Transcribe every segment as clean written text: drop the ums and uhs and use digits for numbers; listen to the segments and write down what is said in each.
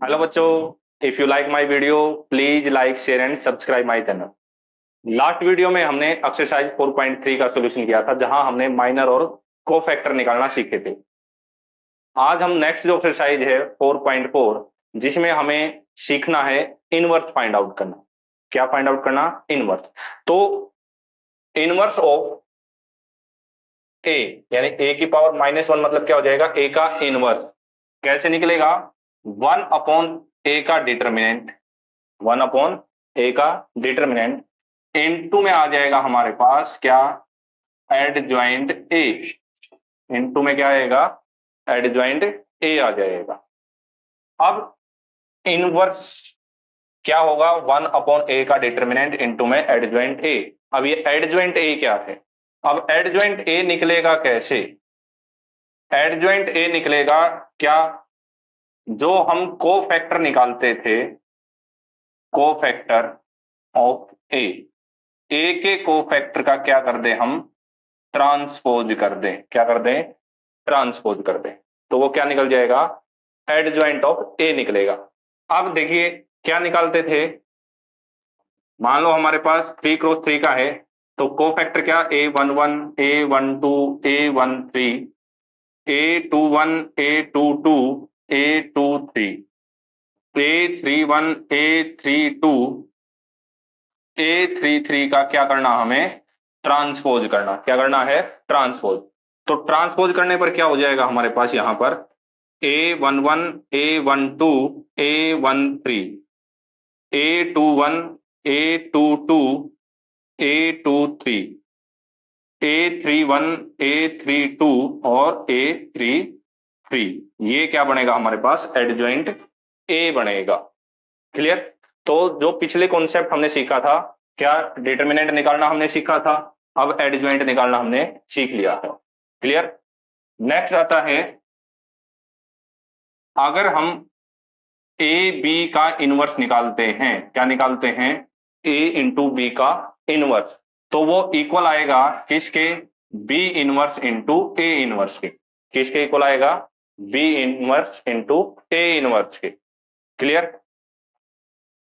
Hello बच्चों, if you like my video please like share and subscribe my channel. Last video में हमने exercise 4.3 का solution किया था, जहां हमने माइनर और कोफैक्टर निकालना सीखे थे। आज हम नेक्स्ट जो एक्सरसाइज है 4.4, जिसमें हमें सीखना है इनवर्स फाइंड आउट करना। क्या फाइंड आउट करना? इनवर्स। तो इनवर्स ऑफ ए, यानी ए की पावर -1 मतलब क्या हो जाएगा? ए का इनवर्स। कैसे निकलेगा? 1 अपॉन ए का डिटर्मिनेंट, 1 अपॉन ए का डिटर्मिनेंट इनटू में आ जाएगा हमारे पास क्या? एडज्वाइंट ए। इनटू में क्या आएगा? एडज्वाइंट ए आ जाएगा। अब इनवर्स क्या होगा? 1 अपॉन ए का डिटर्मिनेंट इनटू में एडज्वाइंट ए। अब ये एडज्वाइंट ए क्या है? अब एडज्वाइंट ए निकलेगा कैसे? एडज्वाइंट ए निकलेगा क्या? जो हम कोफैक्टर निकालते थे, कोफैक्टर ऑफ ए, ए के कोफैक्टर का क्या कर दे हम? ट्रांसपोज कर दें। क्या कर दें? ट्रांसपोज कर दें। तो वो क्या निकल जाएगा? एडजॉइंट ऑफ ए निकलेगा। अब देखिए क्या निकालते थे। मान लो हमारे पास 3 क्रॉस 3 का है, तो कोफैक्टर क्या? A11, A12, A13, A21, A22, A23, A31, A32, A33 का क्या करना हमें? ट्रांसपोज करना। क्या करना है? ट्रांसपोज। तो ट्रांसपोज करने पर क्या हो जाएगा हमारे पास? यहां पर A11, A12, A13, A21, A22, A23, A31, A32 और A33। ये क्या बनेगा हमारे पास? एडजॉइंट ए बनेगा। क्लियर? तो जो पिछले कॉन्सेप्ट हमने सीखा था, क्या डिटर्मिनेंट निकालना हमने सीखा था, अब एडजॉइंट निकालना हमने सीख लिया है। क्लियर? नेक्स्ट आता है, अगर हम ए बी का इनवर्स निकालते हैं, क्या निकालते हैं? ए इंटू बी का इनवर्स, तो वो इक्वल आएगा किसके? B inverse into A inverse के। किसके इक्वल आएगा? B inverse into A inverse के। क्लियर?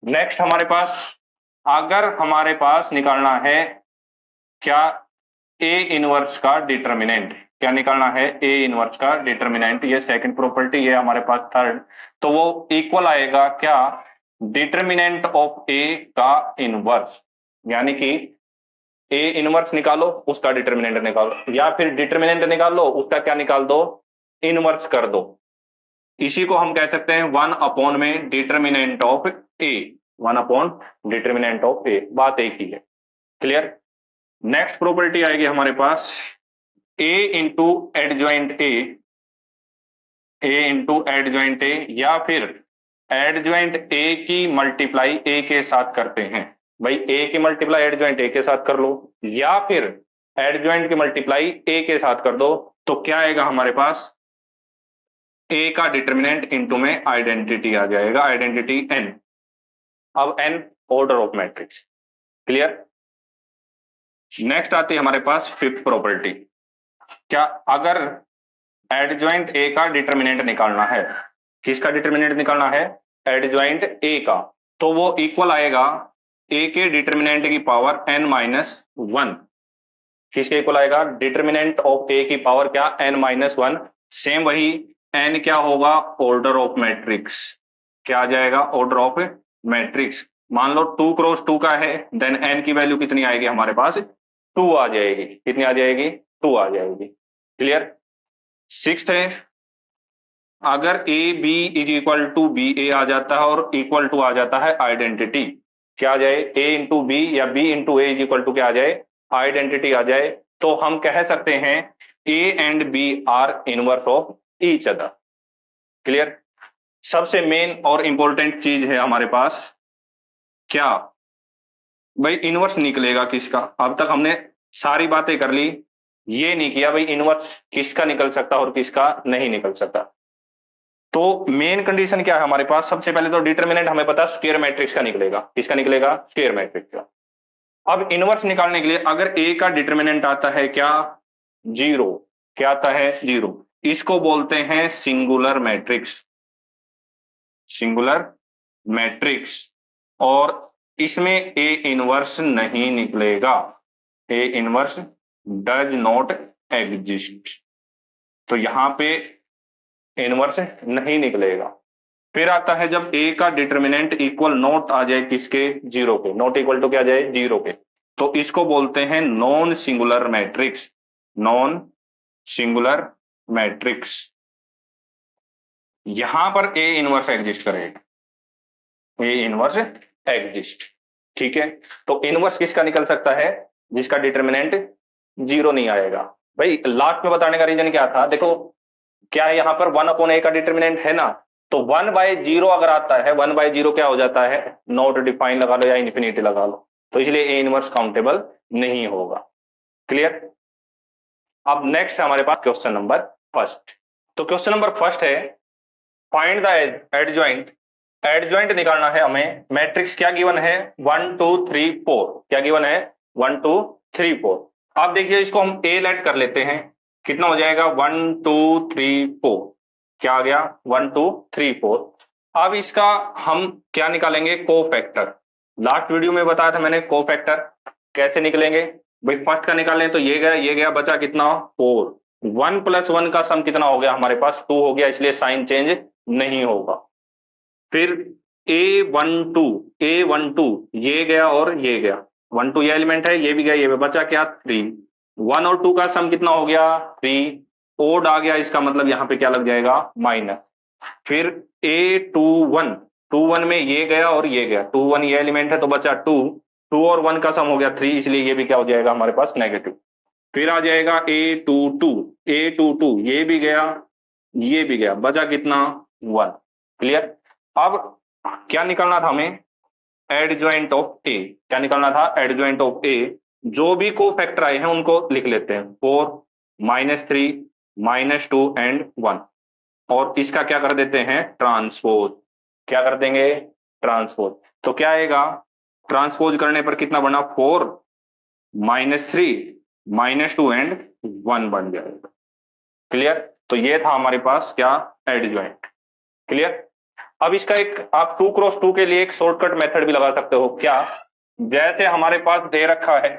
नेक्स्ट हमारे पास, अगर हमारे पास निकालना है क्या? ए इनवर्स का डिटर्मिनेंट। क्या निकालना है? ए इनवर्स का डिटर्मिनेंट। ये सेकंड प्रॉपर्टी, ये हमारे पास थर्ड। तो वो इक्वल आएगा क्या? डिटर्मिनेंट ऑफ ए का इनवर्स। यानी कि ए इनवर्स निकालो, उसका डिटर्मिनेंट निकालो, या फिर डिटर्मिनेंट निकालो, उसका क्या निकाल दो? इनवर्स कर दो। इसी को हम कह सकते हैं 1 अपॉन में determinant of A. 1 upon determinant of A, बात एक ही है। क्लियर? नेक्स्ट प्रॉपर्टी आएगी हमारे पास A into adjoint A, A into adjoint A, या फिर एडजॉइंट ए की मल्टीप्लाई ए के साथ करते हैं। भाई ए की मल्टीप्लाई एडजॉइंट ए के साथ कर लो, या फिर एडजॉइंट की मल्टीप्लाई ए के साथ कर दो। तो क्या आएगा हमारे पास? ए का डिटर्मिनेंट इंटू में आइडेंटिटी आ जाएगा, आइडेंटिटी एन। अब N order of matrix. Clear? Next आती है हमारे पास फिफ्थ प्रॉपर्टी। क्या? अगर एडजॉइंट ए का डिटर्मिनेंट निकालना है, किसका डिटर्मिनेंट निकालना है? एडजॉइंट ए का, तो वो इक्वल आएगा ए के डिटर्मिनेंट की पावर n-1। किसके इक्वल आएगा? डिटर्मिनेंट ऑफ ए की पावर क्या? n-1। सेम वही, n क्या होगा? Order of matrix. क्या आ जाएगा? Order of matrix. मान लो 2 क्रॉस 2 का है, देन n की वैल्यू कितनी आएगी हमारे पास? 2 आ जाएगी। कितनी आ जाएगी? 2 आ जाएगी। क्लियर? सिक्स्थ है, अगर A B is equal to B A आ जाता है और इक्वल टू आ जाता है आइडेंटिटी। क्या आ जाए? ए इंटू बी या B into A is equal to क्या आ जाए? आइडेंटिटी आ जाए। तो हम कह सकते हैं A and B are inverse of each other. Clear? सबसे मेन और इंपॉर्टेंट चीज है हमारे पास क्या? भाई इनवर्स निकलेगा किसका? अब तक हमने सारी बातें कर ली, ये नहीं किया भाई इनवर्स किसका निकल सकता और किसका नहीं निकल सकता। तो मेन कंडीशन क्या है हमारे पास? सबसे पहले तो डिटर्मिनेंट हमें पता स्क्वायर मैट्रिक्स का निकलेगा। किसका निकलेगा? स्क्वायर मैट्रिक्स का। अब इनवर्स निकालने के लिए अगर ए का डिटर्मिनेंट आता है क्या? 0। क्या आता है? 0। इसको बोलते हैं सिंगुलर मैट्रिक्स। सिंगुलर मैट्रिक्स, और इसमें ए इनवर्स नहीं निकलेगा, A inverse does not exist, तो यहां पे इनवर्स नहीं निकलेगा। फिर आता है जब ए का डिटर्मिनेंट इक्वल नॉट आ जाए किसके, जीरो के, नॉट इक्वल टू क्या आ जाए, जीरो के, तो इसको बोलते हैं non singular matrix, non singular matrix. यहां पर ए इनवर्स एग्जिस्ट करेगा, ए इनवर्स एग्जिस्ट, ठीक है। तो इनवर्स किसका निकल सकता है, जिसका डिटर्मिनेंट जीरो नहीं आएगा। भाई लास्ट में बताने का रीजन क्या था, देखो क्या है यहाँ पर 1/a का डिटर्मिनेंट है ना, तो 1/0 अगर आता है, 1/0 क्या हो जाता है, नॉट डिफाइन लगा लो या इन्फिनिटी लगा लो, तो इसलिए ए इनवर्स काउंटेबल नहीं होगा। क्लियर। अब नेक्स्ट है हमारे पास क्वेश्चन नंबर फर्स्ट। तो क्वेश्चन नंबर फर्स्ट है, फाइंड द एडजॉइंट, एडजॉइंट निकालना है हमें। मैट्रिक्स क्या गिवन है, 1 2 3 4, क्या गिवन है, 1 2 3 4। अब देखिए इसको हम ए लेट कर लेते हैं, कितना हो जाएगा, 1 2 3 4, क्या आ गया, 1 2 3 4। अब इसका हम क्या निकालेंगे, कोफैक्टर। लास्ट वीडियो में बताया था मैंने कोफैक्टर कैसे निकलेंगे। भाई फर्स्ट का निकालें तो ये गया, बचा कितना, 4। 1 + 1 का सम कितना हो गया हमारे पास, 2 हो गया, इसलिए साइन चेंज नहीं होगा। फिर A12 ये गया और ये गया, 1 2 ये एलिमेंट है, ये भी गया, ये भी बचा क्या, 3। 1 और 2 का सम कितना हो गया, 3। ओड आ गया, इसका मतलब यहां पे क्या लग जाएगा, माइनस। फिर A21 में ये गया और ये गया, 2 1 ये एलिमेंट है तो बचा 2। 2 और 1 का सम हो गया 3, इसलिए ये भी क्या हो जाएगा हमारे पास, नेगेटिव। फिर आ जाएगा A22 ये भी गया, ये भी गया, बचा कितना, 1। क्लियर। अब क्या निकालना था हमें, एडजॉइंट ऑफ ए, क्या निकालना था, एडजॉइंट ऑफ ए। जो भी को फैक्टर आए हैं उनको लिख लेते हैं, 4 -3 -2 एंड 1, और इसका क्या कर देते हैं, ट्रांसपोज। क्या कर देंगे, ट्रांसपोज। तो क्या आएगा, ट्रांसपोज करने पर कितना बना, 4 -3 -2 एंड 1 बन जाएगा। क्लियर। तो ये था हमारे पास क्या, एडजॉइंट। क्लियर। अब इसका एक आप 2 क्रॉस 2 के लिए एक शॉर्टकट मेथड भी लगा सकते हो, क्या, जैसे हमारे पास दे रखा है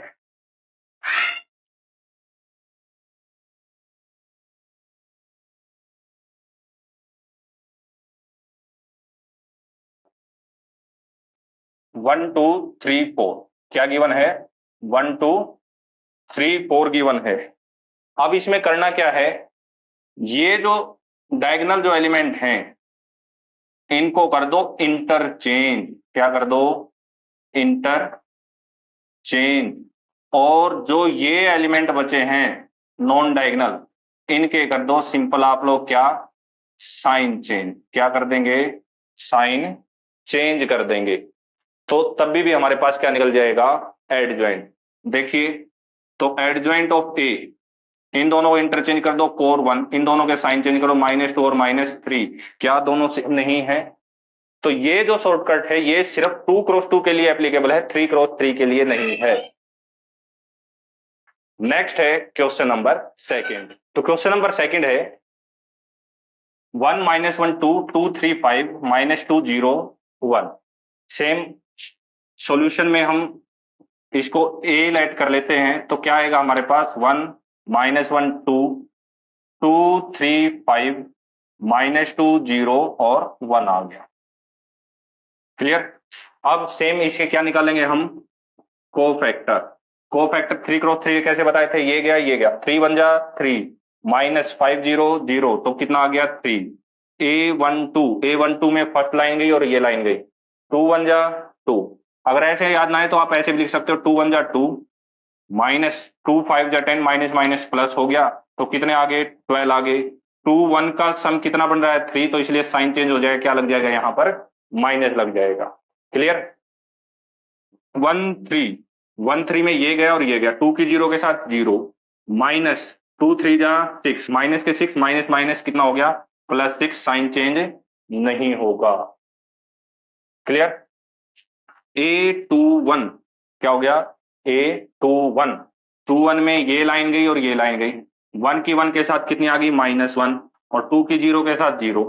1 2 3 4, क्या गिवन है, 1 2 3 4 गिवन है। अब इसमें करना क्या है, ये जो डायगोनल जो एलिमेंट हैं इनको कर दो इंटरचेंज, क्या कर दो, इंटरचेंज। और जो ये एलिमेंट बचे हैं नॉन डायगोनल, इनके कर दो सिंपल आप लोग क्या, साइन चेंज। क्या कर देंगे, साइन चेंज कर देंगे, तो तब भी हमारे पास क्या निकल जाएगा, एडजॉइंट। देखिए तो एडजॉइंट ऑफ ए, इन दोनों को इंटरचेंज कर दो, 4 1, इन दोनों के साइन चेंज करो, -2 और -3, क्या दोनों सेम नहीं है। तो ये जो शॉर्टकट है ये सिर्फ 2 क्रॉस 2 के लिए एप्लीकेबल है, 3 क्रॉस 3 के लिए नहीं है। नेक्स्ट है क्वेश्चन नंबर सेकंड। तो क्वेश्चन नंबर सेकंड है 1 -1 2 2 3 5 -2 0 1। सेम सॉल्यूशन में हम इसको ए लेट कर लेते हैं, तो क्या आएगा हमारे पास, 1 -1 2 2 3 5 -2 0 और 1 आ गया। क्लियर। अब सेम इसके क्या निकालेंगे हम, कोफैक्टर। कोफैक्टर 3 क्रॉस 3 कैसे बताए थे, ये गया ये गया, 3 1 जा 3, -5 0 0, तो कितना आ गया, 3। A12 में फर्स्ट लाइन गई और ये लाइन गई, 2 1 जा 2। अगर ऐसे याद ना है तो आप ऐसे भी लिख सकते हो, 2 1 जा 2, -2 5 जा 10, माइनस माइनस प्लस हो गया, तो कितने आ गए, 12 आ गए। 2 1 का सम कितना बन रहा है, 3, तो इसलिए साइन चेंज हो जाएगा, क्या लग जाएगा यहां पर, माइनस लग जाएगा। क्लियर। 1 3 1 3 में ये गया और ये गया, 2 की 0 के साथ 0, -2 3 जा 6, माइनस के 6, माइनस माइनस कितना हो गया, +6, साइन चेंज नहीं होगा। क्लियर। A21 क्या हो गया, A21, 2 1 में ये लाइन गई और ये लाइन गई, 1 की 1 के साथ कितनी आ गई, -1, और 2 की 0 के साथ 0,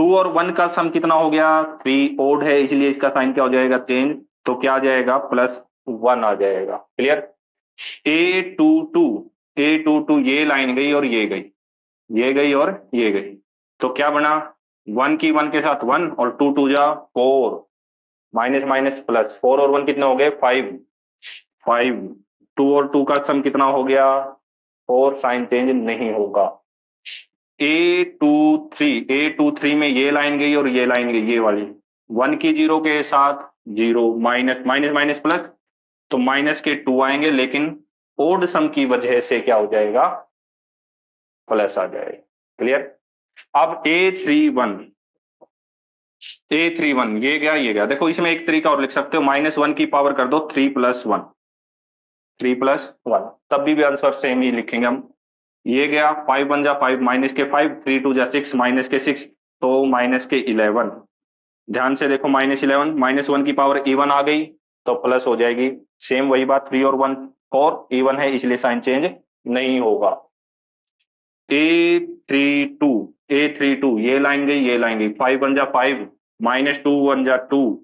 2 और 1 का सम कितना हो गया, 3 ओड है, इसलिए इसका साइन क्या हो जाएगा, चेंज। तो क्या आ जाएगा, +1 आ जाएगा। क्लियर। A22, A22 ये लाइन गई और ये गई, ये गई और ये गई, तो क्या बना, 1 की 1 के साथ 1 और 2 2 जा 4, माइनस माइनस प्लस, 4 और 1 कितने हो गए, 5, 5, 2 और 2 का सम कितना हो गया 4, साइन चेंज नहीं होगा। A23 में ये लाइन गई और ये लाइन गई, ये वाली 1 की 0 के साथ 0, माइनस माइनस माइनस प्लस, तो माइनस के 2 आएंगे, लेकिन ओड सम की वजह से क्या हो जाएगा, प्लस आ जाएगा। क्लियर। अब A31 ये गया, देखो इसमें एक तरीका और लिख सकते हो, -1 की पावर कर दो 3 + 1, 3 + 1, तब भी आंसर सेम ही लिखेंगे हम। ये गया 5 1 जा 5, माइनस के 5, 3 2 जा 6, माइनस के 6, तो माइनस के 11। ध्यान से देखो, -11, -1 की पावर इवन आ गई तो प्लस हो जाएगी। सेम वही बात, 3 और 1 और इवन है, इसलिए साइन चेंज नहीं होगा। A32 ये लाइन गई, ये लाइन गई, 5 1 जा 5, -2 1 जा 2,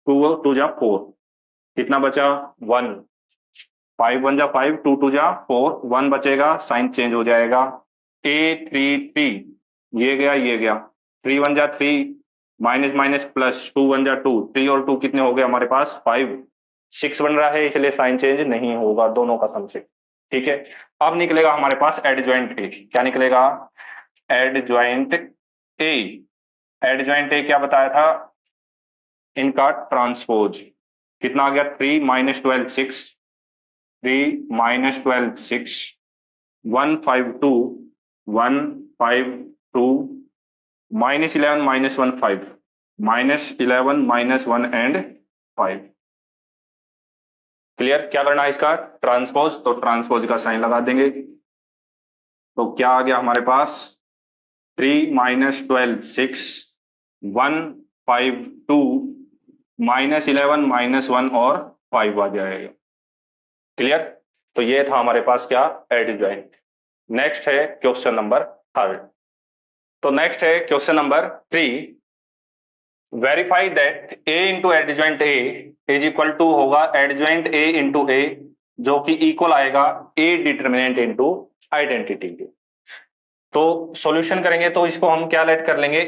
2 2 जा 4, कितना बचा 1, 5 1 जा 5, 2 2 जा 4, 1 बचेगा, साइन चेंज हो जाएगा। A33 ये गया, 3 1 जा 3, माइनस माइनस प्लस, 2 1 जा 2, 3 और 2 कितने हो गए हमारे पास 5, 6 बन रहा है, इसलिए साइन चेंज नहीं होगा दोनों का सम से। ठीक है। अब निकलेगा हमारे पास एडजॉइंट ए, क्या निकलेगा, एडजॉइंट ए। एडजॉइंट ए क्या बताया था, इनका ट्रांसपोज कितना आ गया, 3 -12 6, 3 -12 6, 152, 152, -11 -1 5, -11 -1 एंड 5। क्लियर। क्या करना है इसका ट्रांसपोज, तो ट्रांसपोज का साइन लगा देंगे, तो क्या आ गया हमारे पास, 3 -12 6, 152, -11 -1 और 5 आ जाएगा। क्लियर। तो ये था हमारे पास क्या, एडजॉइंट। नेक्स्ट है क्वेश्चन नंबर 3। तो नेक्स्ट है question number 3, verify that A into adjoint A is equal to होगा एडजॉइंट A इंटू A, जो कि इक्वल आएगा A डिटर्मिनेंट इंटू आइडेंटिटी के। तो सॉल्यूशन करेंगे तो इसको हम क्या लेट कर लेंगे,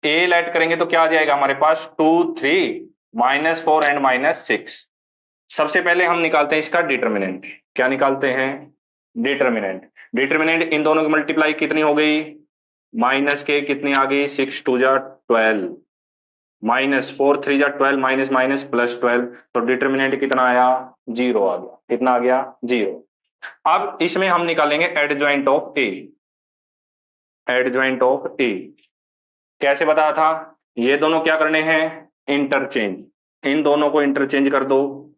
A लेट करेंगे तो क्या आ जाएगा हमारे पास, 2 3 -4 एंड -6। सबसे पहले हम निकालते हैं इसका डिटर्मिनेंट, क्या निकालते हैं, डिटर्मिनेंट। डिटर्मिनेंट इन दोनों की मल्टीप्लाई कितनी हो गई, माइनस के कितनी आ गई, 6 2 जा 12, -4 3 जा 12, माइनस माइनस +12, तो डिटर्मिनेंट कितना आया, 0 आ गया। कितना आ गया, 0। अब इसमें हम निकालेंगे adjoint of A. Adjoint of A कैसे बताया था, ये दोनों क्या करने हैं, इंटरचेंज, इन दोनों को इंटरचेंज कर दो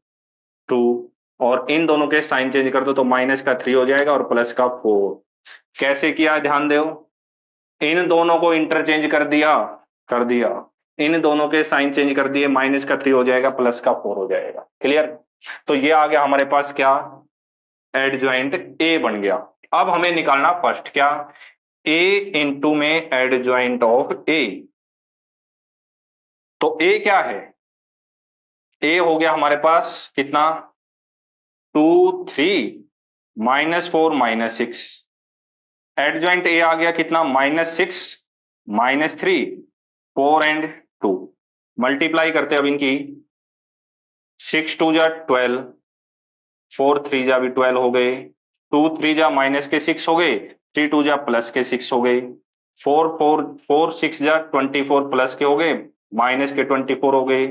2, और इन दोनों के साइन चेंज कर दो, तो माइनस का 3 हो जाएगा और प्लस का 4। कैसे किया ध्यान दो, इन दोनों को इंटरचेंज कर दिया, इन दोनों के साइन चेंज कर दिए, माइनस का 3 हो जाएगा, प्लस का 4 हो जाएगा। क्लियर। तो ये आ गया हमारे पास क्या, एडजॉइंट ए बन गया। अब हमें निकालना फर्स्ट क्या, ए इंटू में एडजॉइंट ऑफ ए। तो ए क्या है, ए हो गया हमारे पास कितना, 2 3 -4 -6, एडजॉइंट ए आ गया कितना, -6 -3 4 एंड 2। मल्टीप्लाई करते अब इनकी, 6 2 जा 12, 4 3 जा भी 12 हो गए, 2 3 जा माइनस के 6 हो गए, 3 2 जा प्लस के 6 हो गए, 4 6 जा 24 प्लस के हो गए, माइनस के 24 हो गए,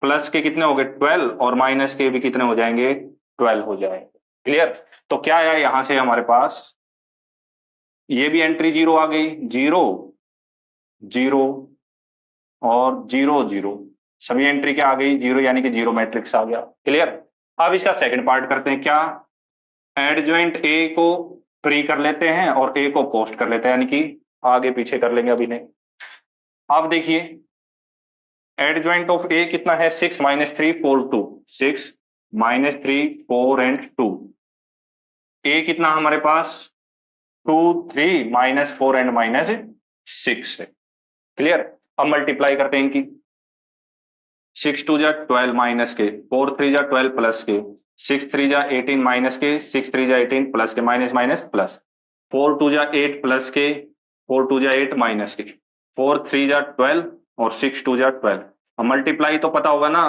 प्लस के कितने हो गए 12, और माइनस के भी कितने हो जाएंगे 12 हो जाएंगे। क्लियर। तो क्या आया यहां से हमारे पास, ये भी एंट्री 0 आ गई, 0 0 और 0 0, सभी एंट्री क्या आ गई 0, यानी कि 0 मैट्रिक्स आ गया। क्लियर। अब इसका सेकंड पार्ट करते हैं, क्या, एडजॉइंट ए को प्री कर लेते हैं और ए को पोस्ट कर लेते हैं, यानी कि आगे पीछे कर लेंगे अभी नहीं। अब देखिए एडजॉइंट ऑफ ए कितना है, 6 -3 4 2, 6 -3 4 एंड 2। ए कितना हमारे पास 2 3 -4 एंड 6 है। क्लियर। अब मल्टीप्लाई करते हैं इनकी। 6 2 जा 12 माइनस के, 4 3 जा 12 प्लस के, 6 3 जा 18 माइनस के, 6 3 जा 18 प्लस के, माइनस माइनस प्लस, 4 2 जा 8 प्लस के, 4 2 जा 8 माइनस के, 4 3 जा 12 और 6 2 जा 12। अब मल्टीप्लाई तो पता होगा ना,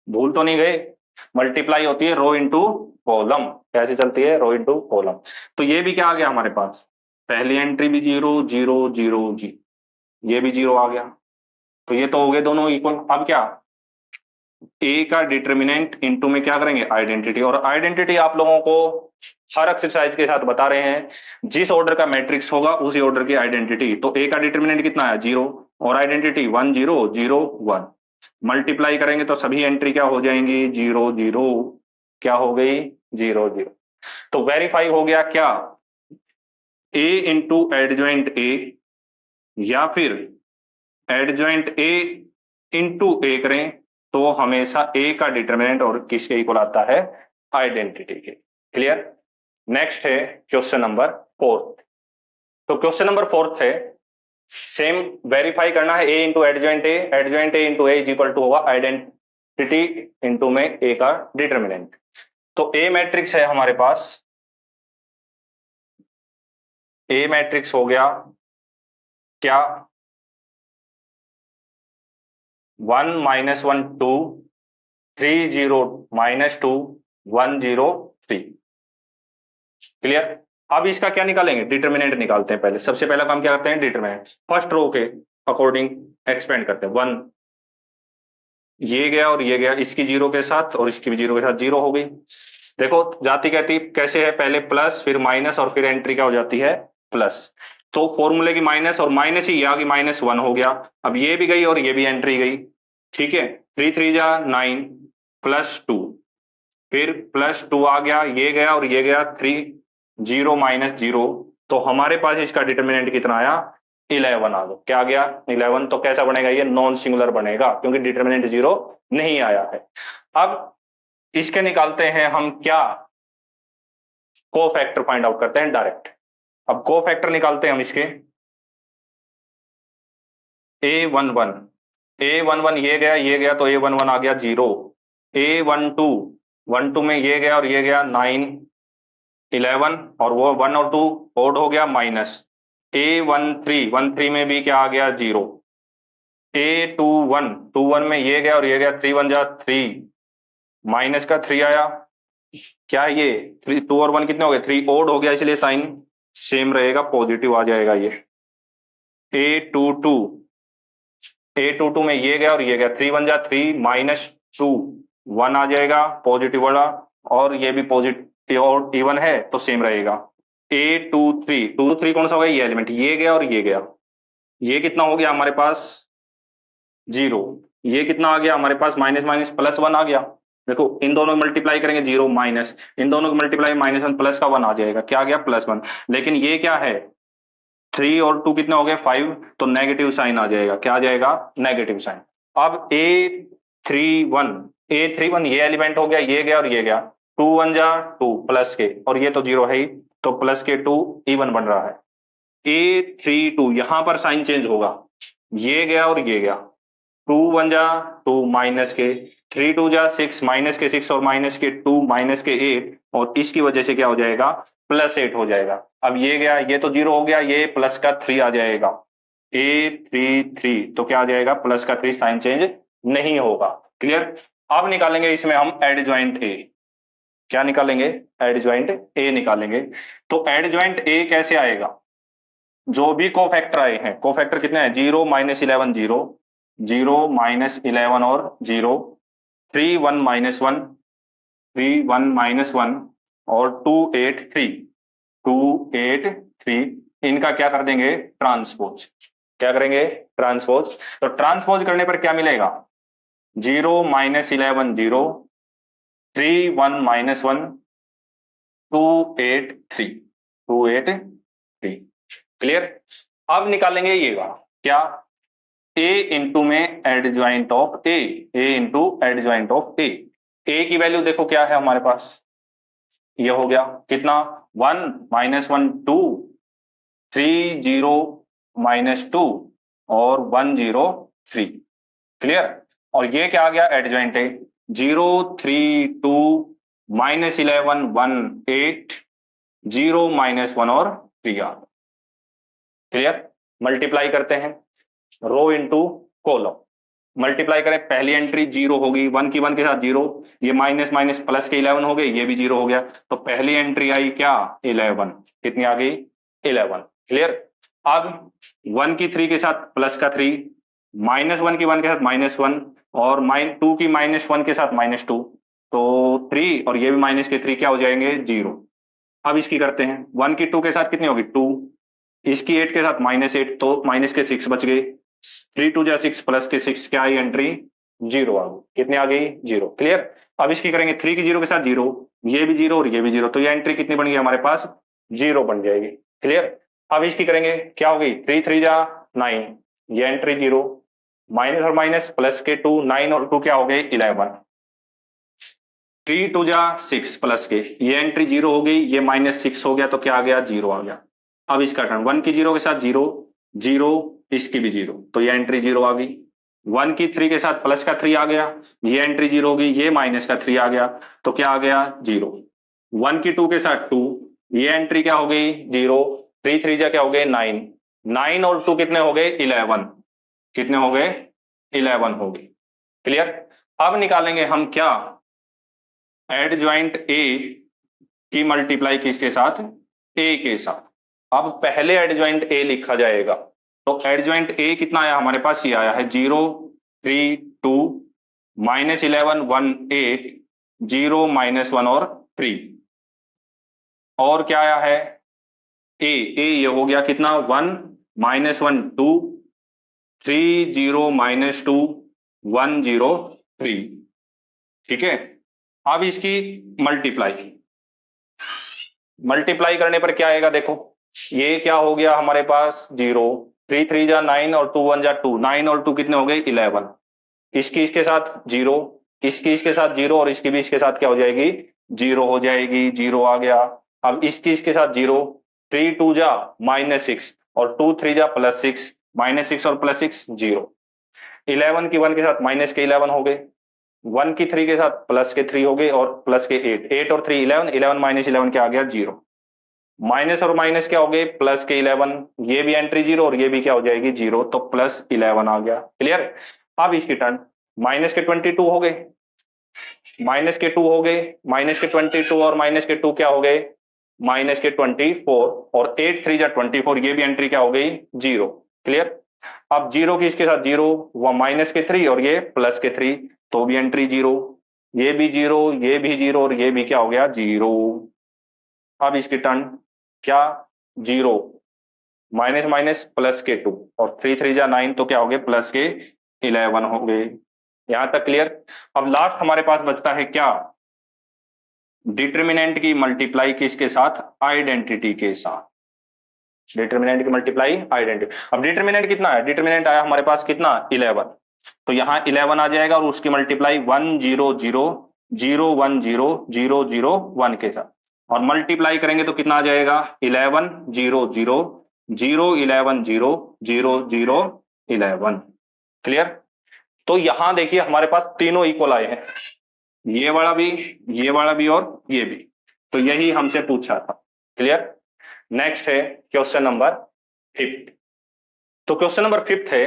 भूल तो नहीं गए। मल्टीप्लाई होती है रो इंटू कॉलम। कैसे चलती है? Rho into column. तो ये भी क्या आ गया हमारे पास, पहली एंट्री भी 0 0 0 जी, ये भी 0 आ गया। तो ये तो हो गए दोनों इक्वल। अब क्या, ए का डिटर्मिनेंट इनटू में क्या करेंगे, आइडेंटिटी। और आइडेंटिटी आप लोगों को हर एक्सरसाइज के साथ बता रहे हैं, जिस ऑर्डर का मैट्रिक्स होगा उसी ऑर्डर की आइडेंटिटी। तो ए का डिटर्मिनेंट कितना है, 0, और आइडेंटिटी 1 0 0 1। मल्टीप्लाई करेंगे तो सभी एंट्री क्या हो जाएंगी, 0 0, क्या हो गई, 0 0। तो वेरीफाई हो गया क्या, ए इंटू एडजॉइंट ए, या फिर एडजॉइंट ए इंटू ए करें तो हमेशा ए का डिटर्मिनेंट और किसके इक्वल आता है, आइडेंटिटी के। क्लियर। नेक्स्ट है क्वेश्चन नंबर 4। तो क्वेश्चन नंबर 4 है, सेम वेरीफाई करना है, A into adjoint A, adjoint A into A is equal to होगा आइडेंटिटी इंटू में ए का डिटर्मिनेंट। तो ए मैट्रिक्स है हमारे पास, ए मैट्रिक्स हो गया क्या, 1 -1 2 3 0 -2 1 0 3। क्लियर। अब इसका क्या निकालेंगे, डिटर्मिनेंट निकालते हैं। पहले सबसे पहला काम क्या करते हैं, डिटर्मिनेंट फर्स्ट रो के अकॉर्डिंग एक्सपेंड करते हैं। 1 ये गया और ये गया, इसकी 0 के साथ और इसकी भी 0 के साथ 0 हो गई। देखो जाती कहती कैसे है, पहले प्लस फिर माइनस और फिर एंट्री क्या हो जाती है, प्लस। तो फॉर्मूले की माइनस और माइनस ही आ गई, -1 हो गया। अब ये भी गई और ये भी एंट्री गई। ठीक है, 3 3 जा 9 +2, फिर +2 आ गया, ये गया और ये गया, 3 0 -0। तो हमारे पास इसका डिटर्मिनेंट कितना आया, 11 आ गया। क्या आ गया, 11। तो कैसा बनेगा, ये नॉन सिंगुलर बनेगा क्योंकि डिटर्मिनेंट 0 नहीं आया है। अब इसके निकालते हैं हम क्या, को फैक्टर फाइंड आउट करते हैं डायरेक्ट। अब को फैक्टर निकालते हैं हम इसके, A11 A11 ये गया तो A11 आ गया 0, A12 में ये गया और ये गया, 9 11 और वो 1 और 2 ओड हो गया माइनस। A13 में भी क्या आ गया, 0। A21 में ये गया और ये गया, 3 1 जा 3, माइनस का 3 आया। क्या है ये 3, 2 और 1 कितने हो गए, 3 ओड हो गया, इसलिए साइन सेम रहेगा, पॉजिटिव आ जाएगा ये। A22 में ये गया और ये गया, 3 1 जा 3 -2 1 आ जाएगा पॉजिटिव वाला, और ये भी पॉजिटिव और इवन है तो सेम रहेगा। A23 कौन सा होगा, ये एलिमेंट, ये गया और ये गया, ये कितना हो गया हमारे पास 0, ये कितना आ गया हमारे पास, माइनस माइनस +1 आ गया। देखो इन दोनों मल्टीप्लाई करेंगे 0 माइनस, इन दोनों को मल्टीप्लाई -1 प्लस का 1 आ जाएगा, क्या आ गया, +1। लेकिन ये क्या है, 3 और 2 कितने हो गए, 5, तो नेगेटिव साइन आ जाएगा, क्या आ जाएगा, नेगेटिव साइन। अब A31 ये एलिमेंट हो गया, ये गया और ये गया, 2 1 जा 2 प्लस के, और ये तो 0 है ही, तो प्लस के 2 इवन बन रहा है। A32 यहां पर साइन चेंज होगा, ये गया और ये गया, 2 1 जा 2 माइनस के, 3 2 जा 6 माइनस के 6 और माइनस के 2 माइनस के 8, और इसकी वजह से क्या हो जाएगा, +8 हो जाएगा। अब ये गया, ये तो 0 हो गया, ये प्लस का 3 आ जाएगा, A33, तो क्या आ जाएगा, प्लस का 3, साइन चेंज नहीं होगा। क्लियर। अब निकालेंगे इसमें हम एडजॉइंट ए, क्या निकालेंगे, एडजॉइंट ए निकालेंगे। तो एडजॉइंट ए कैसे आएगा, जो भी कोफैक्टर आए हैं, कोफैक्टर कितने हैं, 0 -11 0, 0 -11 और 0, 3 1 -1, 3 1 -1 और 2 8 3, 2 8 3, इनका क्या कर देंगे, ट्रांसपोज। क्या करेंगे, ट्रांसपोज। तो ट्रांसपोज करने पर क्या मिलेगा, 0 -11 0, 3 1 -1, 2 8 3, 2 8 3। क्लियर। अब निकालेंगे ये क्या, ए इंटू में adjoint of A, A into adjoint of A. A की वैल्यू देखो क्या है हमारे पास, ये हो गया कितना, 1 -1 2, 3 0 -2 और 103। क्लियर। और ये क्या आ गया, एडजॉइंट है। 0 3 2 -11 1 8 0 -1 और 3 आ। क्लियर। मल्टीप्लाई करते हैं रो इंटू कॉलम। मल्टीप्लाई करें, पहली एंट्री 0 होगी, 1 की 1 के साथ 0, ये माइनस माइनस प्लस के 11 हो गए, ये भी 0 हो गया, तो पहली एंट्री आई क्या, 11। कितनी आ गई, 11। क्लियर। अब 1 की 3 के साथ प्लस का 3, -1 की 1 के साथ -1 और -2 की -1 के साथ -2, तो 3 और ये भी माइनस के 3 क्या हो जाएंगे, 0। अब इसकी करते हैं, 1 की 2 के साथ कितनी होगी, 2, इसकी 8 के साथ -8, तो माइनस के 6 बच गए। 3 2 जा 6 प्लस के 6 क्या आई एंट्री, 0 आ गई। कितनी आ गई, 0। क्लियर। अब इसकी करेंगे, 3 की 0 के साथ 0, ये भी 0 और ये भी 0, तो ये एंट्री कितनी बन गई हमारे पास, 0 बन जाएगी। क्लियर। अब इसकी करेंगे, क्या होगी, 3 3 जा 9, ये एंट्री 0, माइनस और माइनस प्लस के 2, 9 और 2 क्या हो गए, 11। 3 2 जा 6 प्लस के, ये एंट्री 0 हो गई, ये -6 हो गया, तो क्या आ गया, 0 आ गया। अब इसका टर्न, 1 की 0 के साथ 0 0, इसकी भी 0, तो ये एंट्री 0 आ गई। 1 की 3 के साथ प्लस का 3 आ गया, ये एंट्री 0 हो गई, ये माइनस का 3 आ गया, तो क्या आ गया, 0। 1 की 2 के साथ 2, ये एंट्री क्या हो गई, 0। 3 3 जा क्या हो गए, 9, 9 और 2 कितने हो गए, 11। कितने हो गए, 11 हो गए। क्लियर। अब निकालेंगे हम क्या, एडजॉइंट ए की मल्टीप्लाई किसके साथ, ए के साथ। अब पहले एडजॉइंट ए लिखा जाएगा, तो एडजॉइंट ए कितना आया हमारे पास, ये आया है 0 3 2 -11 1 8 0 -1 और 3। और क्या आया है, ए ये हो गया कितना, 1 -1 2 3 0 -2 1 0 3। ठीक है। अब इसकी मल्टीप्लाई, मल्टीप्लाई करने पर क्या आएगा, देखो ये क्या हो गया हमारे पास, 0, 3 3 जा 9 और 2 1 जा 2, 9 और 2 कितने हो गए, 11। इसकी इसके साथ 0, इसकी इसके साथ 0 और इसकी भी इसके साथ क्या हो जाएगी, 0 हो जाएगी, 0 आ गया। अब इसकी इसके साथ 0, 3 2 जा -6 और 2 3 जा +6, -6 और +6 0। 11 की 1 के साथ माइनस के 11 हो गए, 1 की 3 के साथ प्लस के 3 हो गए और प्लस के 8, 8 और 3 11, 11 -11 क्या आ गया, 0। माइनस और माइनस क्या हो गए, प्लस के 11, ये भी एंट्री 0 और ये भी क्या हो जाएगी, 0, तो +11 आ गया। क्लियर। अब इसकी टर्न, माइनस के 22 हो गए, माइनस के 2 हो गए, माइनस के 22 और माइनस के 2 क्या हो गए, माइनस के 24 और 8 3 जा 24, ये भी एंट्री क्या हो गई, 0। क्लियर। अब 0 की इसके साथ 0, वह माइनस के 3 और ये प्लस के 3, तो भी एंट्री 0, ये भी 0, ये भी 0 और ये भी क्या हो गया, 0। अब इसकी टर्न, क्या, 0 माइनस माइनस प्लस के 2 और 3 3 जा 9, तो क्या हो गए, प्लस के 11 हो गए। यहां तक क्लियर। अब लास्ट हमारे पास बचता है क्या, डिटर्मिनेंट की मल्टीप्लाई किसके साथ, आइडेंटिटी के साथ। डिटर्मिनेंट की मल्टीप्लाई आइडेंटिटी। अब डिटर्मिनेंट कितना है, डिटर्मिनेंट आया हमारे पास कितना, 11, तो यहां 11 आ जाएगा और उसकी मल्टीप्लाई 1 0 0 0 1 0 0 0 1 के साथ, और मल्टीप्लाई करेंगे तो कितना आ जाएगा, 11 0 0 0 11 0 0 0 11। क्लियर। तो यहां देखिए हमारे पास तीनों इक्वल आए हैं, ये वाला भी, ये वाला भी और ये भी, तो यही हमसे पूछा था। क्लियर। नेक्स्ट है क्वेश्चन नंबर 5। तो क्वेश्चन नंबर 5 है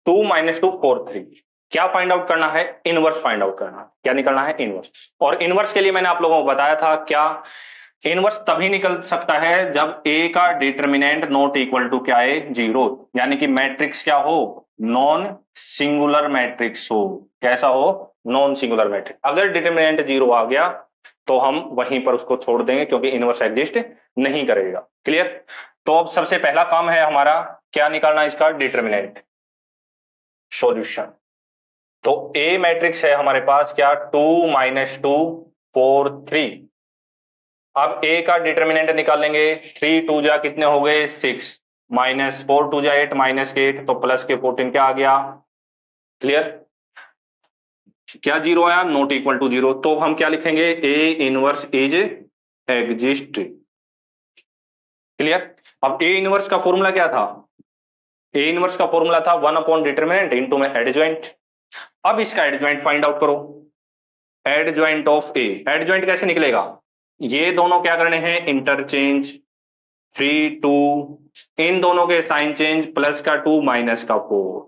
2 - 2 4 3। क्या फाइंड आउट करना है, इनवर्स फाइंड आउट करना है। क्या निकलना है, इनवर्स। और इनवर्स के लिए मैंने आप लोगों को बताया था, क्या इनवर्स तभी निकल सकता है जब ए का डिटर्मिनेंट नॉट इक्वल टू क्या है, 0, यानी कि मैट्रिक्स क्या हो, नॉन सिंगुलर मैट्रिक्स हो। कैसा हो, नॉन सिंगुलर मैट्रिक्स। अगर डिटर्मिनेंट 0 आ गया तो हम वहीं पर उसको छोड़ देंगे, क्योंकि इनवर्स एग्जिस्ट नहीं करेगा। क्लियर। तो अब सबसे पहला काम है हमारा, क्या निकालना, इसका डिटर्मिनेंट, सॉल्यूशन। तो ए मैट्रिक्स है हमारे पास क्या, 2 - 2 4 3। अब ए का डिटर्मिनेंट निकालेंगे, 3 2 जा कितने हो गए, 6, -4 2 जा 8 -8, तो प्लस के 14 क्या आ गया। क्लियर। क्या 0 आया, नॉट इक्वल टू 0, तो हम क्या लिखेंगे, A inverse is exist. Clear. अब ए इनवर्स का फॉर्मूला क्या था? ए इनवर्स का फॉर्मूला था 1 अपॉन डिटर्मिनेंट इंटू में एडजॉइंट। अब इसका एडजॉइंट फाइंड आउट करो। एडजॉइंट ऑफ ए, एडजॉइंट कैसे निकलेगा? ये दोनों क्या करने हैं? इंटरचेंज। 3 2, इन दोनों के साइन चेंज, प्लस का 2 माइनस का 4।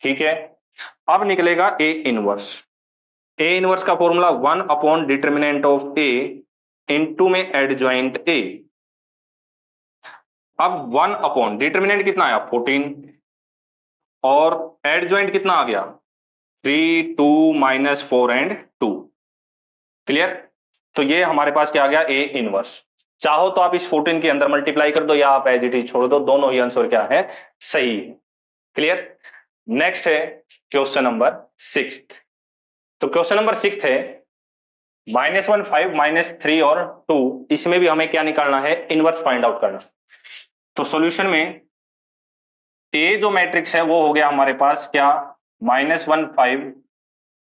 ठीक है, अब निकलेगा ए इनवर्स। ए इनवर्स का formula 1 upon determinant of A into में एडजॉइंट ए। अब 1 अपॉन डिटर्मिनेंट कितना आया? 14, और एडजॉइंट कितना आ गया? 3 2 - 4 एंड 2। क्लियर? तो ये हमारे पास क्या आ गया? A inverse. चाहो तो आप इस 14 के अंदर मल्टीप्लाई कर दो, या आप एज इट इज छोड़ दो, दोनों ही आंसर क्या है? सही है। क्लियर? नेक्स्ट है क्वेश्चन नंबर 6। तो क्वेश्चन नंबर 6 है -1 5 -3 और 2, इसमें भी हमें क्या निकालना है? इनवर्स फाइंड आउट करना। तो सॉल्यूशन में ए जो मैट्रिक्स है वो हो गया हमारे पास क्या? -1 5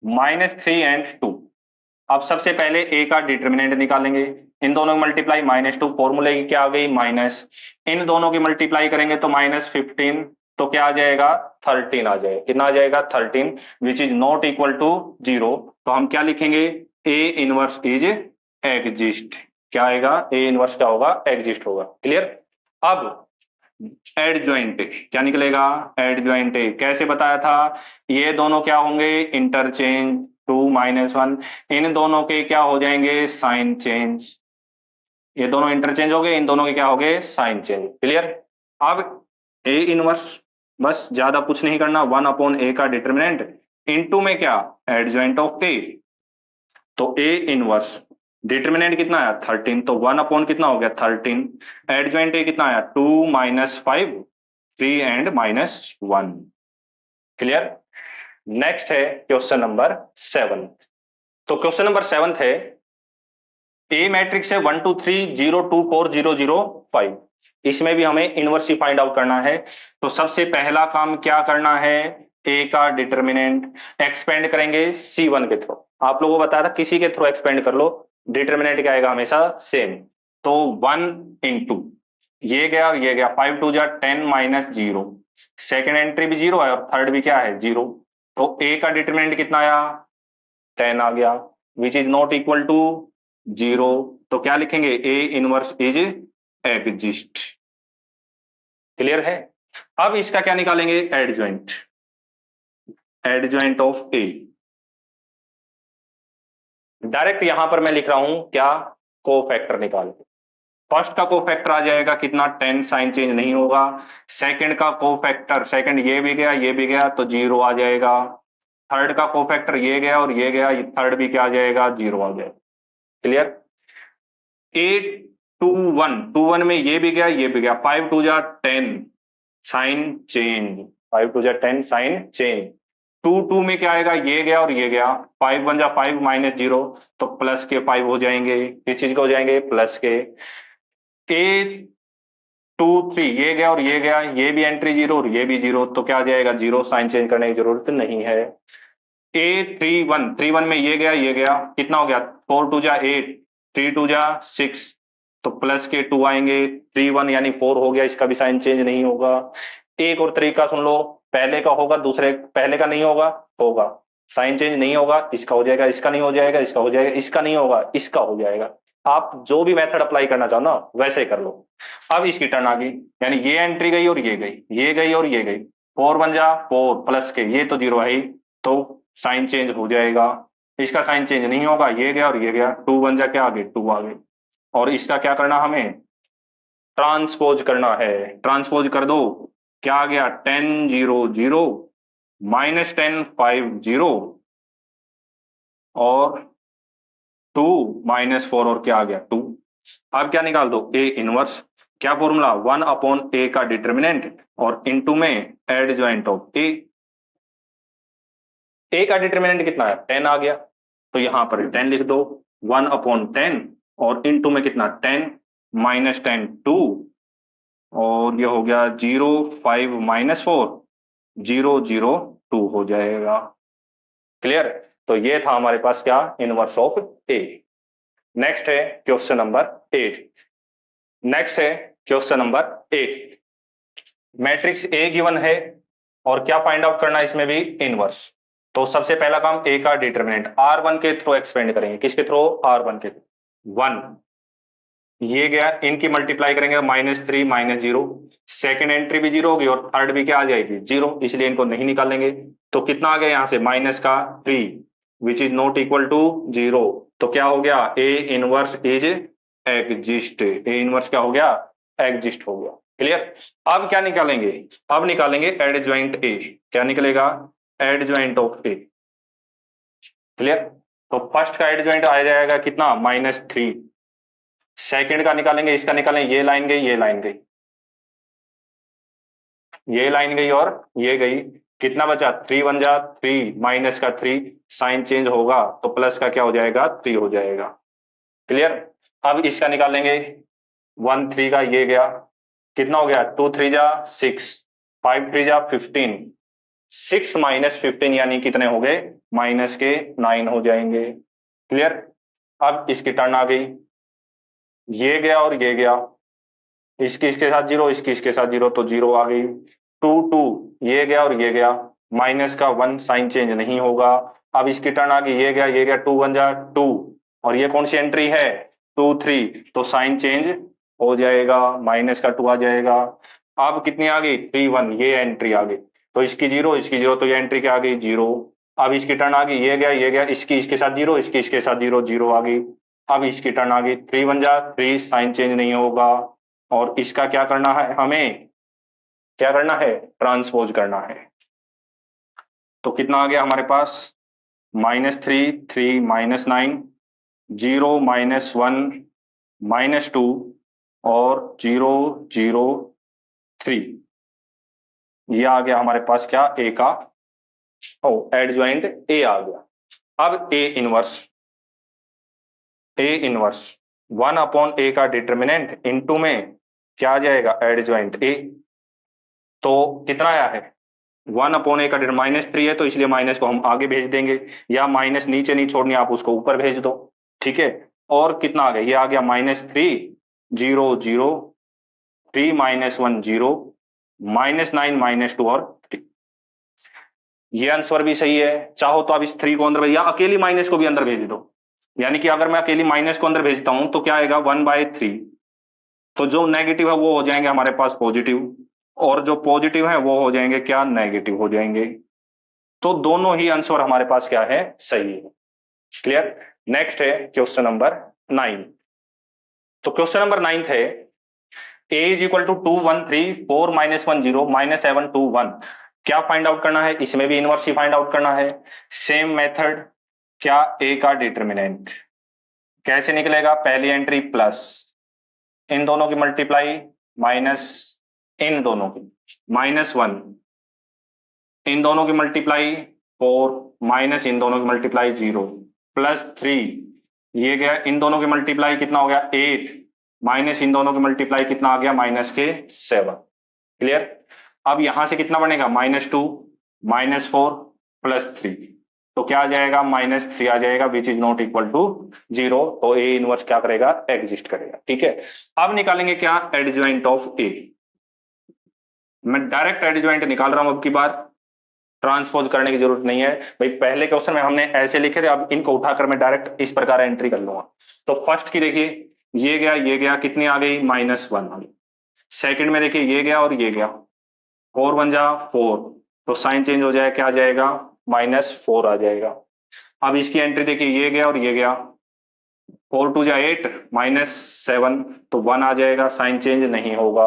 -3 एंड 2। अब सबसे पहले ए का डिटर्मिनेंट निकालेंगे। इन दोनों की मल्टीप्लाई -2, फॉर्मूले की क्या आ गई? माइनस। इन दोनों की मल्टीप्लाई करेंगे तो -15, तो क्या आ जाएगा? 13 आ जाएगा। कितना आ जाएगा? 13, which is not equal to 0। तो हम क्या लिखेंगे? A inverse is exist. क्या आएगा? ए इनवर्स क्या होगा? एग्जिस्ट होगा। क्लियर? अब एडजॉइंट क्या निकलेगा? एडजॉइंट कैसे बताया था? ये दोनों क्या होंगे? इंटरचेंज। 2 - 1, इन दोनों के क्या हो जाएंगे? Sign change. ये दोनों इंटरचेंज हो गए, इन दोनों के क्या हो गए? Sign change. क्लियर? अब ए इनवर्स, बस ज्यादा कुछ नहीं करना। 1 अपॉन ए का डिटर्मिनेंट इनटू में क्या? एडजॉइंट ऑफ ए। तो ए इनवर्स डिटर्मिनेंट कितना आया? 13, तो 1 अपॉन कितना हो गया? 13। एडजॉइंट ए कितना आया? 2 - 5 3 एंड -1। क्लियर? नेक्स्ट है क्वेश्चन नंबर 7। तो क्वेश्चन नंबर 7 है ए मैट्रिक्स है 1 2 3 0 2 4 0 0 5। इसमें भी हमें इनवर्स ही फाइंड आउट करना है। तो सबसे पहला काम क्या करना है? ए का डिटर्मिनेंट एक्सपेंड करेंगे C1 के थ्रू। आप लोगों को बताया था किसी के थ्रू एक्सपेंड कर लो, डिटर्मिनेंट क्या आएगा? हमेशा सेम। तो 1 इंटू ये गया और ये गया, 5 2 जा 10 -0। सेकेंड एंट्री भी 0 है और थर्ड भी क्या है? 0। तो ए का डिटर्मिनेंट कितना आया? 10 आ गया, which is not equal to 0। तो क्या लिखेंगे? A inverse is exist. Clear है? अब इसका क्या निकालेंगे? Adjoint. Adjoint of A direct यहां पर मैं लिख रहा हूं क्या? कोफैक्टर निकाल। फर्स्ट का कोफैक्टर आ जाएगा कितना? 10, साइन चेंज नहीं होगा। सेकंड का कोफैक्टर, सेकंड ये भी गया ये भी गया तो 0 आ जाएगा। थर्ड का कोफैक्टर ये गया और ये गया, ये थर्ड भी क्या आ जाएगा? 0 आ जाएगा। क्लियर? 8 2 1 में ये भी गया ये भी गया, 5 2 जा 10 साइन चेंज, 5 2 जा 10 साइन चेंज। 2 2 में क्या आएगा? ये गया और ये गया, 5 1 जा 5 -0, तो प्लस के 5 हो जाएंगे। किस चीज के हो जाएंगे? प्लस के। 8 2 3 ये गया और ये गया, ये भी एंट्री 0 और ये भी 0, तो क्या आ जाएगा? 0, साइन चेंज करने की जरूरत नहीं है। 3 1 में ये गया ये गया, कितना हो गया? 4 2 जा 8, 3 2 जा 6, तो प्लस के 2 आएंगे। 3 1 यानी 4 हो गया, इसका भी साइन चेंज नहीं होगा। एक और तरीका सुन लो, पहले का होगा दूसरे, पहले का नहीं होगा, होगा, साइन चेंज नहीं होगा, इसका हो जाएगा, इसका नहीं हो जाएगा, इसका हो जाएगा, इसका नहीं होगा, इसका हो जाएगा। आप जो भी मेथड अप्लाई करना चाहो ना वैसे ही कर लो। अब इसकी टर्न आ गई, यानी ये एंट्री गई और ये गई, ये गई और ये गई। 4 1 जा 4 प्लस के, ये तो 0 है ही, तो साइन चेंज हो जाएगा। इसका साइन चेंज नहीं होगा, ये गया और ये गया, 2 1 जा क्या आ गई? 2 आ गई। और इसका क्या करना? हमें ट्रांसपोज करना है। ट्रांसपोज कर दो, क्या आ गया? 10 0 0 -10 5 0 और 2 -4 और क्या आ गया? 2। अब क्या निकाल दो? ए इनवर्स। क्या फॉर्मूला? 1 अपॉन ए का डिटर्मिनेंट और इनटू में एडजॉइंट ऑफ ए। ए का डिटर्मिनेंट कितना है? 10 आ गया, तो यहां पर 10 लिख दो। 1/10 और इनटू में कितना? 10 -10 2, और ये हो गया 0 5 -4 0 0 2 हो जाएगा। क्लियर? तो ये था हमारे पास क्या? Inverse of A. नेक्स्ट है क्वेश्चन नंबर 8। नेक्स्ट है question number 8, matrix A given है और क्या फाइंड आउट करना है इसमें भी, इनवर्स। तो सबसे पहला काम ए का डिटरमिनेंट R1 के थ्रू एक्सपेंड करेंगे, किसके थ्रू, R1 के, 1 ये गया, इनकी मल्टीप्लाई करेंगे -3 -0, सेकंड एंट्री भी 0 होगी और थर्ड भी क्या आ जाएगी, 0, इसलिए इनको नहीं निकालेंगे। तो कितना आ गया यहां से, -3 which is not equal to 0। तो क्या हो गया, A inverse is exist, A inverse क्या हो गया, एग्जिस्ट हो गया। क्लियर। अब क्या निकालेंगे, अब निकालेंगे एडजॉइंट ए, क्या निकलेगा, एडजॉइंट ऑफ ए। क्लियर। तो फर्स्ट का एडजॉइंट आ जाएगा कितना, -3, सेकंड का निकालेंगे, इसका निकालेंगे, ये लाइन गई, ये लाइन गई, ये लाइन गई और ये गई, कितना बचा, 3 बन जा 3, माइनस का 3, साइन चेंज होगा तो प्लस का क्या हो जाएगा, 3 हो जाएगा। क्लियर। अब इसका निकालेंगे, 1 3 का ये गया, कितना हो गया, 2 3 जा 6, 5 3 जा 15, 6 - 15 यानी कितने हो गए, माइनस के 9 हो जाएंगे। क्लियर। अब इसकी टर्न आ गई, ये गया और ये गया, इसके साथ 0, इसके साथ 0, तो 0 आ गई। 2 2 ये गया और ये गया, माइनस का 1, साइन चेंज नहीं होगा। अब इसकी टर्न आ गई, ये गया ये गया, 2 1 जा 2, और ये कौन सी एंट्री है, 2 3, तो साइन चेंज हो जाएगा, माइनस का 2 आ जाएगा। अब कितनी आ गई, 3 1, ये एंट्री आ गई, तो इसकी 0 इसकी 0, तो ये एंट्री क्या आ गई, 0। अब इसकी टर्न आ गई, ये गया ये गया, इसके साथ 0, इसके साथ 0, 0 आ गई। अब इसकी टर्न आ गई, 3 1 जा 3, साइन चेंज नहीं होगा, और इसका क्या करना है, हमें क्या करना है, ट्रांसपोज करना है। तो कितना आ गया हमारे पास, -3 3 -9, 0 -1 -2 और 0 0 3, ये आ गया हमारे पास क्या, ए का, ओ एडजॉइंट ए आ गया। अब ए इनवर्स 1/a का डिटर्मिनेंट इनटू में क्या आ जाएगा, एडजॉइंट ए। तो कितना आया है, 1/a का -3 है, तो इसलिए माइनस को हम आगे भेज देंगे, या माइनस नीचे नहीं छोड़नी, आप उसको ऊपर भेज दो। ठीक है। और कितना आ गया, ये आ गया -3 0 0 3 -1 0 -9 -2 और 3। ये आंसर भी सही है। चाहो तो आप इस 3 को अंदर भेज, या अकेली माइनस को भी अंदर भेज दो, यानी कि अगर मैं अकेली माइनस को अंदर भेजता हूं तो क्या आएगा, 1/3, तो जो नेगेटिव है वो हो जाएंगे हमारे पास पॉजिटिव, और जो पॉजिटिव है वो हो जाएंगे क्या, नेगेटिव हो जाएंगे। तो दोनों ही आंसर हमारे पास क्या है, सही है। क्लियर। नेक्स्ट है क्वेश्चन नंबर 9। तो क्वेश्चन नंबर 9 है, a इज इक्वल टू 2 1 3 4 -1 0 -7 2 1, क्या फाइंड आउट करना है, इसमें भी इनवर्स ही फाइंड आउट करना है। सेम मेथड, क्या, a का डिटरमिनेंट कैसे निकलेगा, पहली एंट्री प्लस, इन दोनों की मल्टीप्लाई, माइनस इन दोनों की, -1, इन दोनों की मल्टीप्लाई 4, माइनस इन दोनों की मल्टीप्लाई 0, +3, ये गया, इन दोनों की मल्टीप्लाई कितना हो गया, 8, माइनस इन दोनों की मल्टीप्लाई कितना आ गया, -7। क्लियर। अब यहां से कितना बनेगा, -2 -4 +3, तो क्या आ जाएगा, -3 आ जाएगा, which is not equal to 0। तो ए इनवर्स क्या करेगा, एग्जिस्ट करेगा। ठीक है। अब निकालेंगे क्या, एडजॉइंट ऑफ ए। मैं डायरेक्ट एडजॉइंट निकाल रहा हूं अब की बार, ट्रांसपोज करने की जरूरत नहीं है भाई। पहले क्वेश्चन में हमने ऐसे लिखे थे, अब इनको उठाकर मैं डायरेक्ट इस प्रकार एंट्री कर लूंगा। तो फर्स्ट की देखिए, ये गया ये गया, कितनी आ गई, -1 आ गई। सेकंड में देखिए, ये गया और ये गया, 4 1 जा 4, तो साइन चेंज हो जाए, क्या आ जाएगा, -4 आ जाएगा। अब इसकी एंट्री देखिए, ये गया और ये गया, 4 2 जा 8 -7, तो 1 आ जाएगा, साइन चेंज नहीं होगा।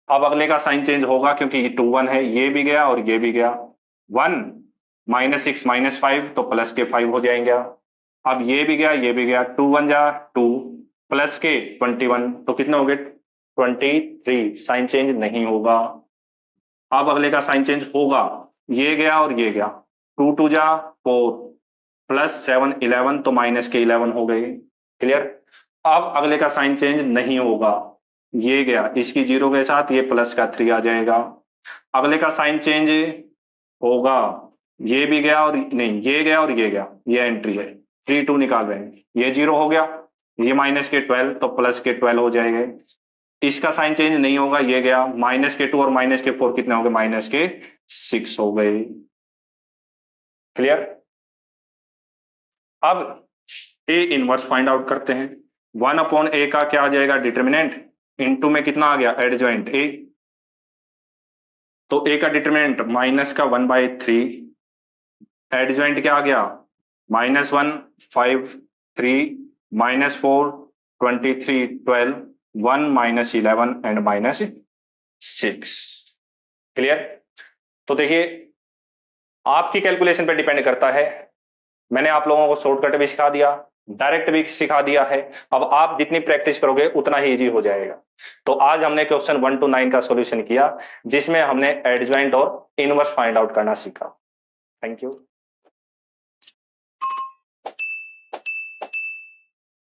अब अगले का साइन चेंज होगा क्योंकि ये 2 1 है, ये भी गया और ये भी गया, 1 -6 -5, तो प्लस के 5 हो जाएंगे। अब ये भी गया ये भी गया, 2 1 जा 2, प्लस के 21, तो कितने हो गए, 23, साइन चेंज नहीं होगा। अब अगले का साइन चेंज होगा, ये गया और ये गया, 2 2 जा 4, +7 11, तो माइनस के 11 हो गए। क्लियर। अब अगले का साइन चेंज नहीं होगा, ये गया, इसकी 0 के साथ ये प्लस का 3 आ जाएगा। अगले का साइन चेंज होगा, ये भी गया और नहीं, ये गया और ये गया, ये एंट्री है, 3 2 निकाल रहे हैं, ये 0 हो गया, ये -12, तो प्लस के 12 हो जाएंगे। इसका साइन चेंज नहीं होगा, ये गया -2 और -4 कितने हो गए, -6 हो गए। क्लियर। अब ए इनवर्स फाइंड आउट करते हैं। 1/a का क्या आ जाएगा, डिटर्मिनेंट, इनटू में कितना आ गया, एडजॉइंट ए। तो ए का डिटर्मिनेंट -1/3, एडजॉइंट क्या आ गया, -1 5 3 -4 23 12 1 -11 एंड -6। क्लियर। तो देखिए आपकी कैलकुलेशन पे डिपेंड करता है। मैंने आप लोगों को शॉर्टकट भी सिखा दिया, डायरेक्ट भी सिखा दिया है। अब आप जितनी प्रैक्टिस करोगे उतना ही इजी हो जाएगा। तो आज हमने क्वेश्चन 1 to 9 का सॉल्यूशन किया, जिसमें हमने एडजॉइंट और इनवर्स फाइंड आउट करना सीखा। Thank you.